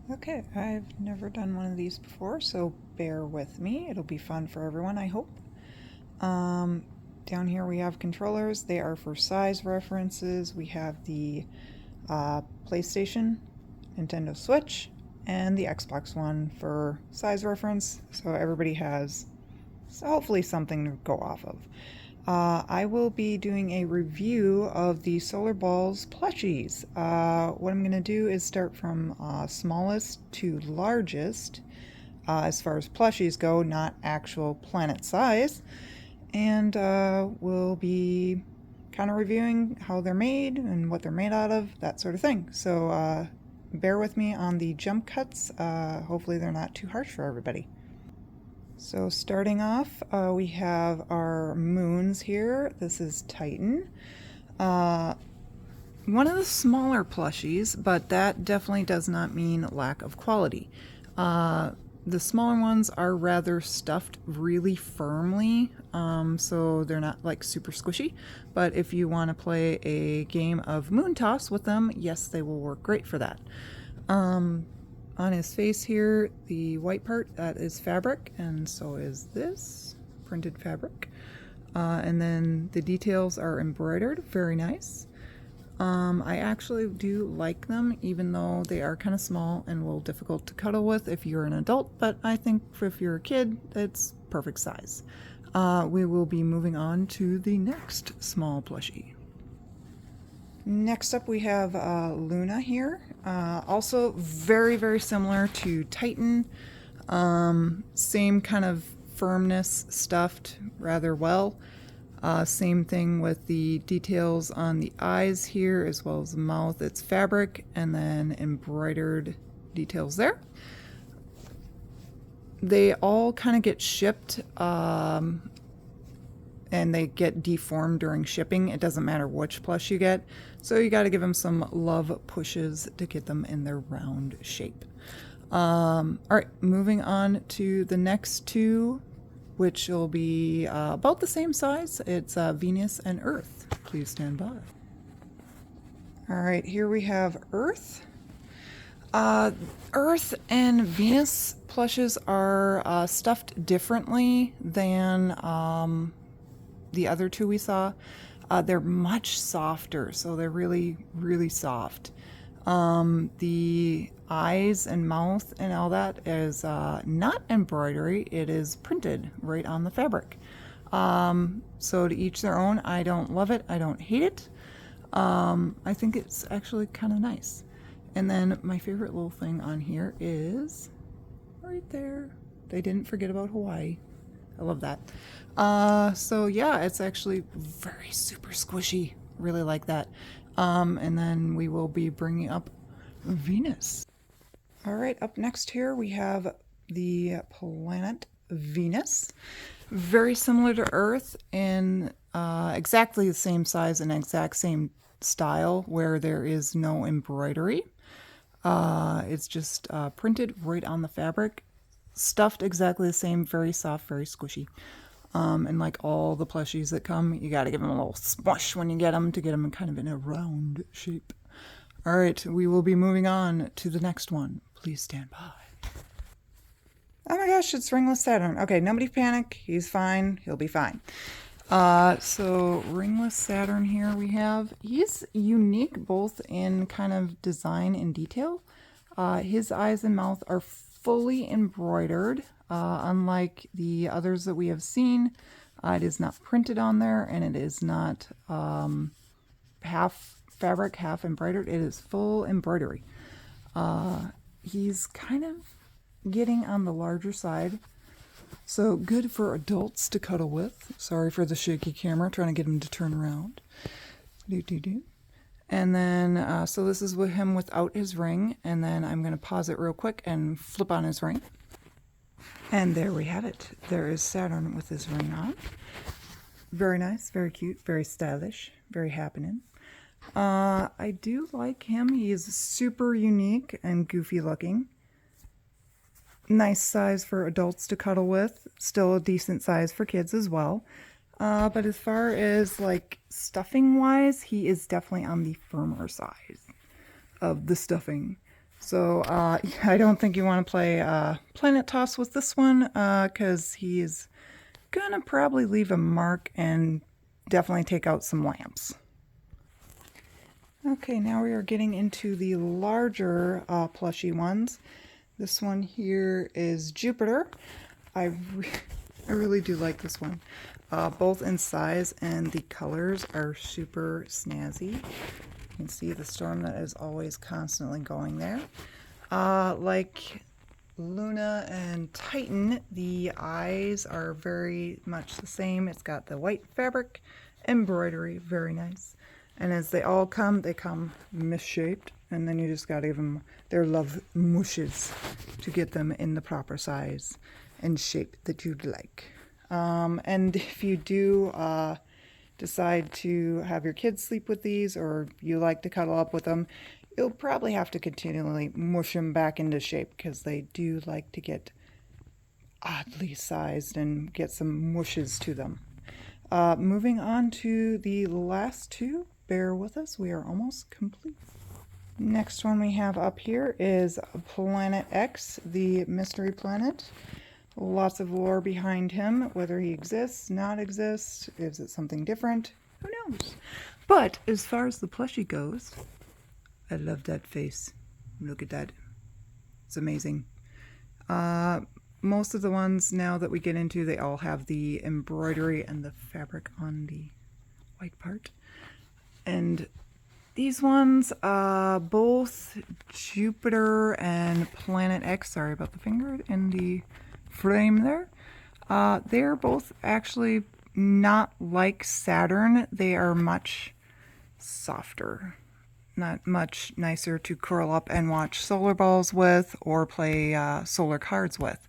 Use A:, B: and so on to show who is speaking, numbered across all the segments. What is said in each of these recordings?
A: Okay, I've never done one of these before, so bear with me. It'll be fun for everyone, I hope. Um, Down here we have controllers. They are for size references. We have the PlayStation, Nintendo Switch, and the Xbox One for size reference, so everybody has hopefully something to go off of. I will be doing a review of the Solar Balls plushies. What I'm going to do is start from smallest to largest as far as plushies go, not actual planet size. And we'll be kind of reviewing how they're made and what they're made out of, that sort of thing. So bear with me on the jump cuts. Hopefully they're not too harsh for everybody. So starting off, we have our moons here. This is Titan. One of the smaller plushies, but that definitely does not mean lack of quality. The smaller ones are rather stuffed really firmly, so they're not like super squishy. But if you want to play a game of moon toss with them, yes, they will work great for that. On his face here, the white part, that is fabric, and so is this printed fabric. And then the details are embroidered, very nice. I actually do like them, even though they are kind of small and a little difficult to cuddle with if you're an adult, but I think if you're a kid, it's perfect size. We will be moving on to the next small plushie. Next up we have Luna here. Also very, very similar to Titan. Same kind of firmness, stuffed rather well. Same thing with the details on the eyes here as well as the mouth. It's fabric and then embroidered details there. They all kind of get shipped and they get deformed during shipping. It doesn't matter which plush you get. So you got to give them some love pushes to get them in their round shape. All right, moving on to the next two, which will be about the same size. It's Venus and Earth. Please stand by. All right, here we have Earth. Earth and Venus plushes are stuffed differently than the other two we saw. They're much softer, so they're really, really soft. The eyes and mouth and all that is not embroidery, it is printed right on the fabric. So to each their own. I don't love it, I don't hate it. I think it's actually kind of nice. And then my favorite little thing on here is right there. They didn't forget about Hawaii. I love that. So yeah, it's actually very super squishy. Really like that. And then we will be bringing up Venus. All right, up next here we have the planet Venus. Very similar to Earth in exactly the same size and exact same style where there is no embroidery. It's just printed right on the fabric, stuffed exactly the same, very soft, very squishy. And like all the plushies that come, you got to give them a little smush when you get them to get them kind of in a round shape. All right, we will be moving on to the next one. Please stand by. Oh my gosh, it's ringless Saturn. Okay, nobody panic. He's fine. He'll be fine. So ringless Saturn here we have. He's unique both in kind of design and detail. His eyes and mouth are fully embroidered, unlike the others that we have seen. It is not printed on there, and it is not half fabric, half embroidered. It is full embroidery. He's kind of getting on the larger side, so good for adults to cuddle with. Sorry for the shaky camera, trying to get him to turn around. And then, so this is with him without his ring, and then I'm going to pause it real quick and flip on his ring. And there we have it. There is Saturn with his ring on. Very nice, very cute, very stylish, very happening. I do like him. He is super unique and goofy looking. Nice size for adults to cuddle with. Still a decent size for kids as well. But as far as like stuffing wise, he is definitely on the firmer side of the stuffing. So I don't think you want to play Planet Toss with this one because he is going to probably leave a mark and definitely take out some lamps. Okay, now we are getting into the larger plushie ones. This one here is Jupiter. I really do like this one. Both in size and the colors are super snazzy. You can see the storm that is always constantly going there. Like Luna and Titan, the eyes are very much the same. It's got the white fabric embroidery, very nice. And as they all come, they come misshaped, and then you just gotta give them their love mushes to get them in the proper size and shape that you'd like. And if you do decide to have your kids sleep with these, or you like to cuddle up with them, you'll probably have to continually mush them back into shape because they do like to get oddly sized and get some mushes to them. Moving on to the last two. Bear with us, we are almost complete. Next one we have up here is Planet X, the mystery planet. Lots of lore behind him, whether he exists, not exists, is it something different? Who knows? But as far as the plushie goes, I love that face. Look at that. It's amazing. Most of the ones now that we get into, they all have the embroidery and the fabric on the white part. And these ones, both Jupiter and Planet X, sorry about the finger in the frame there, they're both actually not like Saturn. They are much softer, not much nicer to curl up and watch solar balls with or play solar cards with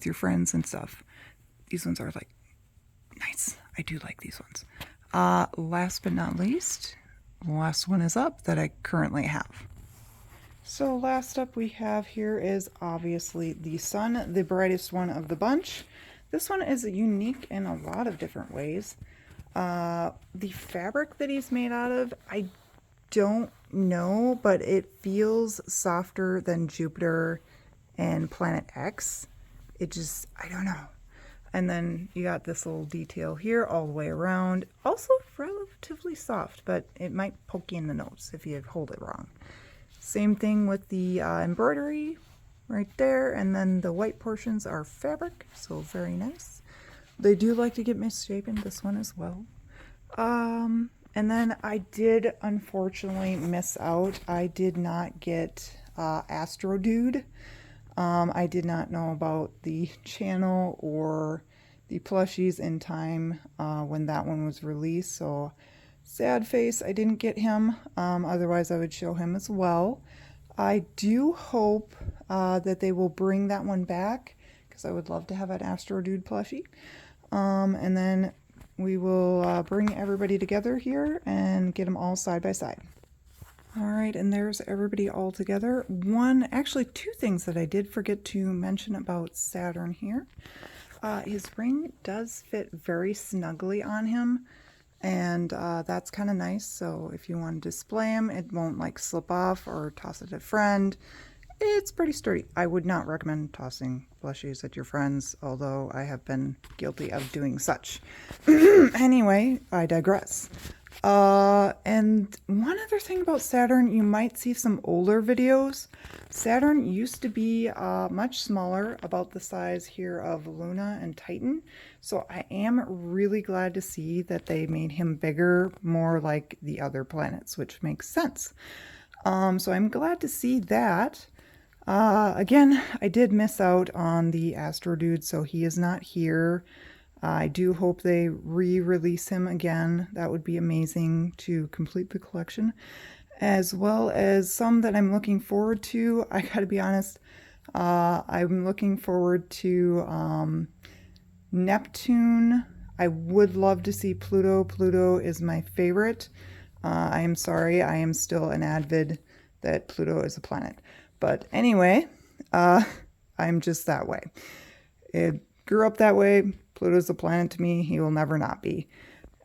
A: your friends and stuff. These ones are like nice. I do like these ones. Last but not least, the last one is up that I currently have. So last up we have here is obviously the sun, the brightest one of the bunch. This one is unique in a lot of different ways. The fabric that he's made out of, I don't know, but it feels softer than Jupiter and Planet X. It just, I don't know. And then you got this little detail here all the way around. Also relatively soft, but it might poke you in the nose if you hold it wrong. Same thing with the embroidery right there. And then the white portions are fabric, so very nice. They do like to get misshapen, this one as well. And then I did unfortunately miss out. I did not get Astro Dude. I did not know about the channel or the plushies in time when that one was released, so sad face I didn't get him. Otherwise I would show him as well. I do hope that they will bring that one back because I would love to have an Astro Dude plushie. And then we will bring everybody together here and get them all side by side. All right, and there's everybody all together. Actually two things that I did forget to mention about Saturn here. His ring does fit very snugly on him, and that's kind of nice. So if you want to display him, it won't like slip off or toss it at a friend. It's pretty sturdy. I would not recommend tossing plushies at your friends, although I have been guilty of doing such. Anyway, I digress. And one other thing about Saturn, you might see some older videos. Saturn used to be much smaller, about the size here of Luna and Titan. So I am really glad to see that they made him bigger, more like the other planets, which makes sense. So I'm glad to see that. Again, I did miss out on the Astro Dude, so he is not here. I do hope they re-release him again. That would be amazing to complete the collection, as well as some that I'm looking forward to. I gotta be honest, I'm looking forward to Neptune. I would love to see Pluto. Pluto is my favorite. I am sorry, I am still an avid that Pluto is a planet. But anyway, I'm just that way. It grew up that way. Pluto's a planet to me. He will never not be.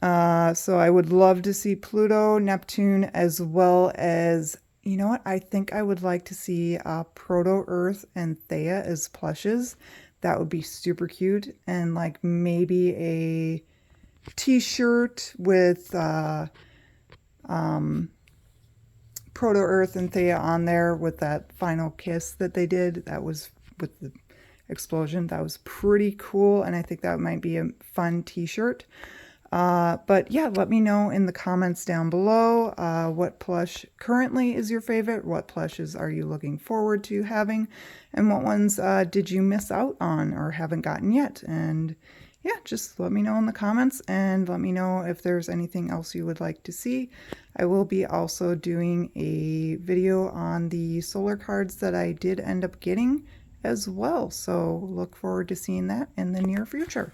A: So I would love to see Pluto, Neptune, as well as You know what? I think I would like to see Proto Earth and Thea as plushes. That would be super cute. And like maybe a t-shirt with Proto Earth and Thea on there with that final kiss that they did. That was with the explosion. That was pretty cool. And I think that might be a fun t-shirt. But yeah, let me know in the comments down below what plush currently is your favorite, what plushes are you looking forward to having, and what ones did you miss out on or haven't gotten yet. And yeah, just let me know in the comments and let me know if there's anything else you would like to see. I will be also doing a video on the solar cards that I did end up getting as well. So look forward to seeing that in the near future.